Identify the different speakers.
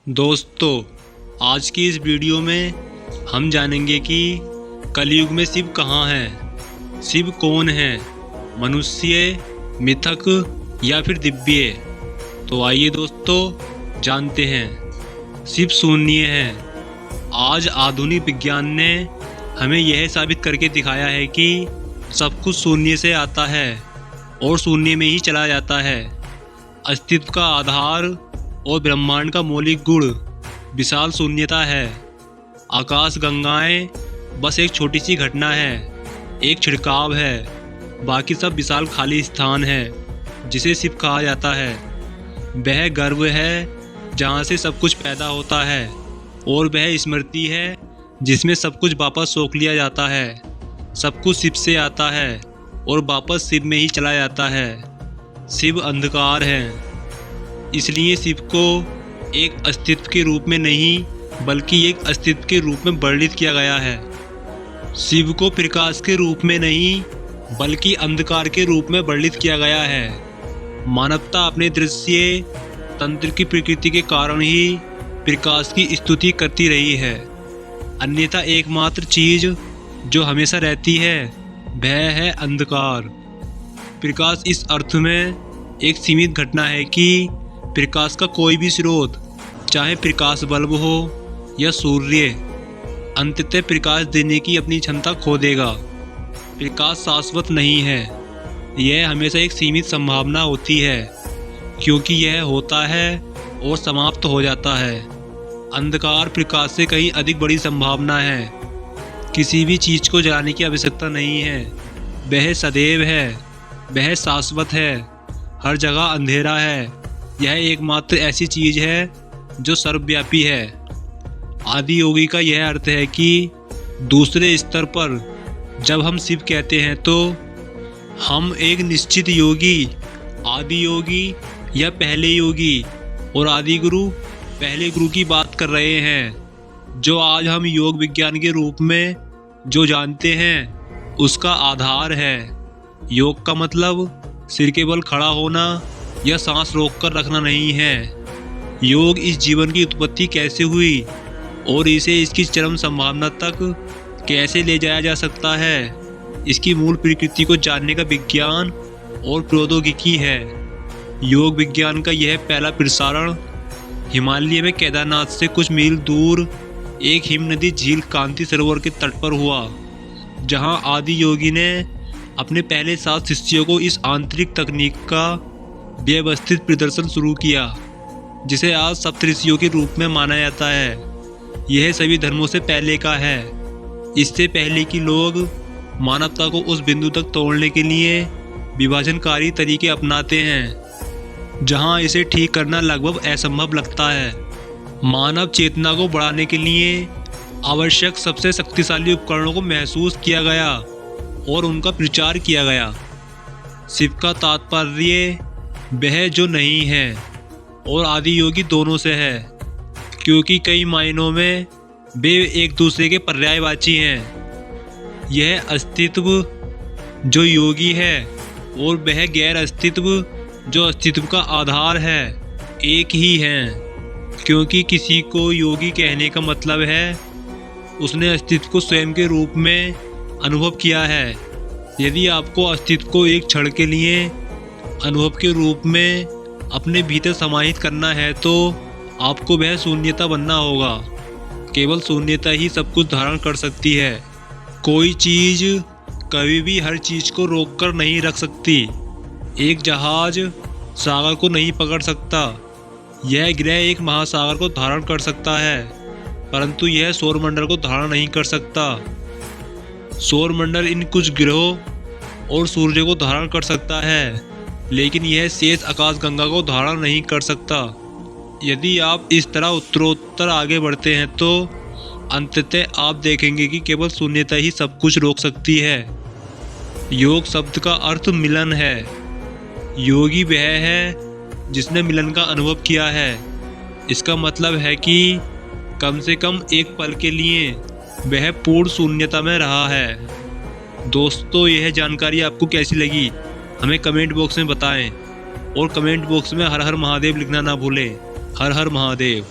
Speaker 1: दोस्तों, आज की इस वीडियो में हम जानेंगे कि कलयुग में शिव कहाँ हैं। शिव कौन है, मनुष्य, मिथक या फिर दिव्य। तो आइए दोस्तों जानते हैं। शिव शून्य है। आज आधुनिक विज्ञान ने हमें यह साबित करके दिखाया है कि सब कुछ शून्य से आता है और शून्य में ही चला जाता है। अस्तित्व का आधार और ब्रह्मांड का मौलिक गुण विशाल शून्यता है। आकाश गंगाएं बस एक छोटी सी घटना है, एक छिड़काव है। बाकी सब विशाल खाली स्थान है जिसे शिव कहा जाता है। वह गर्भ है जहाँ से सब कुछ पैदा होता है, और वह स्मृति है जिसमें सब कुछ वापस सोख लिया जाता है। सब कुछ शिव से आता है और वापस शिव में ही चला जाता है। शिव अंधकार है, इसलिए शिव को एक अस्तित्व के रूप में नहीं बल्कि एक अस्तित्व के रूप में वर्णित किया गया है। शिव को प्रकाश के रूप में नहीं बल्कि अंधकार के रूप में वर्णित किया गया है। मानवता अपने दृश्य तंत्र की प्रकृति के कारण ही प्रकाश की स्तुति करती रही है। अन्यथा एकमात्र चीज जो हमेशा रहती है वह है अंधकार। प्रकाश इस अर्थ में एक सीमित घटना है कि प्रकाश का कोई भी स्रोत, चाहे प्रकाश बल्ब हो या सूर्य, अंततः प्रकाश देने की अपनी क्षमता खो देगा। प्रकाश शाश्वत नहीं है, यह हमेशा एक सीमित संभावना होती है, क्योंकि यह होता है और समाप्त हो जाता है। अंधकार प्रकाश से कहीं अधिक बड़ी संभावना है। किसी भी चीज़ को जलाने की आवश्यकता नहीं है, वह सदैव है, वह शाश्वत है, हर जगह अंधेरा है। यह एकमात्र ऐसी चीज है जो सर्वव्यापी है। आदि योगी का यह अर्थ है कि दूसरे स्तर पर जब हम शिव कहते हैं तो हम एक निश्चित योगी, आदि योगी या पहले योगी और आदि गुरु, पहले गुरु की बात कर रहे हैं, जो आज हम योग विज्ञान के रूप में जो जानते हैं उसका आधार है। योग का मतलब सिर के बल खड़ा होना या सांस रोक कर रखना नहीं है। योग इस जीवन की उत्पत्ति कैसे हुई और इसे इसकी चरम संभावना तक कैसे ले जाया जा सकता है, इसकी मूल प्रकृति को जानने का विज्ञान और प्रौद्योगिकी है। योग विज्ञान का यह पहला प्रसारण हिमालय में केदारनाथ से कुछ मील दूर एक हिम नदी झील कांति सरोवर के तट पर हुआ, जहां आदि योगी ने अपने पहले 7 शिष्यों को इस आंतरिक तकनीक का व्यवस्थित प्रदर्शन शुरू किया, जिसे आज सप्तऋषियों के रूप में माना जाता है। यह सभी धर्मों से पहले का है। इससे पहले कि लोग मानवता को उस बिंदु तक तोड़ने के लिए विभाजनकारी तरीके अपनाते हैं जहां इसे ठीक करना लगभग असंभव लगता है। मानव चेतना को बढ़ाने के लिए आवश्यक सबसे शक्तिशाली उपकरणों को महसूस किया गया और उनका प्रचार किया गया। शिव का तात्पर्य वह जो नहीं है और आदि योगी दोनों से है, क्योंकि कई मायनों में वे एक दूसरे के पर्यायवाची हैं। यह अस्तित्व जो योगी है और वह गैर अस्तित्व जो अस्तित्व का आधार है एक ही हैं, क्योंकि किसी को योगी कहने का मतलब है उसने अस्तित्व को स्वयं के रूप में अनुभव किया है। यदि आपको अस्तित्व को एक क्षण के लिए अनुभव के रूप में अपने भीतर समाहित करना है तो आपको वह शून्यता बनना होगा। केवल शून्यता ही सब कुछ धारण कर सकती है। कोई चीज़ कभी भी हर चीज़ को रोक कर नहीं रख सकती। एक जहाज सागर को नहीं पकड़ सकता। यह ग्रह एक महासागर को धारण कर सकता है, परंतु यह सौरमंडल को धारण नहीं कर सकता। सौरमंडल इन कुछ ग्रहों और सूर्य को धारण कर सकता है, लेकिन यह शेष आकाश गंगा को धारण नहीं कर सकता। यदि आप इस तरह उत्तरोत्तर आगे बढ़ते हैं तो अंततः आप देखेंगे कि केवल शून्यता ही सब कुछ रोक सकती है। योग शब्द का अर्थ मिलन है। योगी वह है जिसने मिलन का अनुभव किया है। इसका मतलब है कि कम से कम एक पल के लिए वह पूर्ण शून्यता में रहा है। दोस्तों, यह जानकारी आपको कैसी लगी हमें कमेंट बॉक्स में बताएं, और कमेंट बॉक्स में हर हर महादेव लिखना ना भूलें। हर हर महादेव।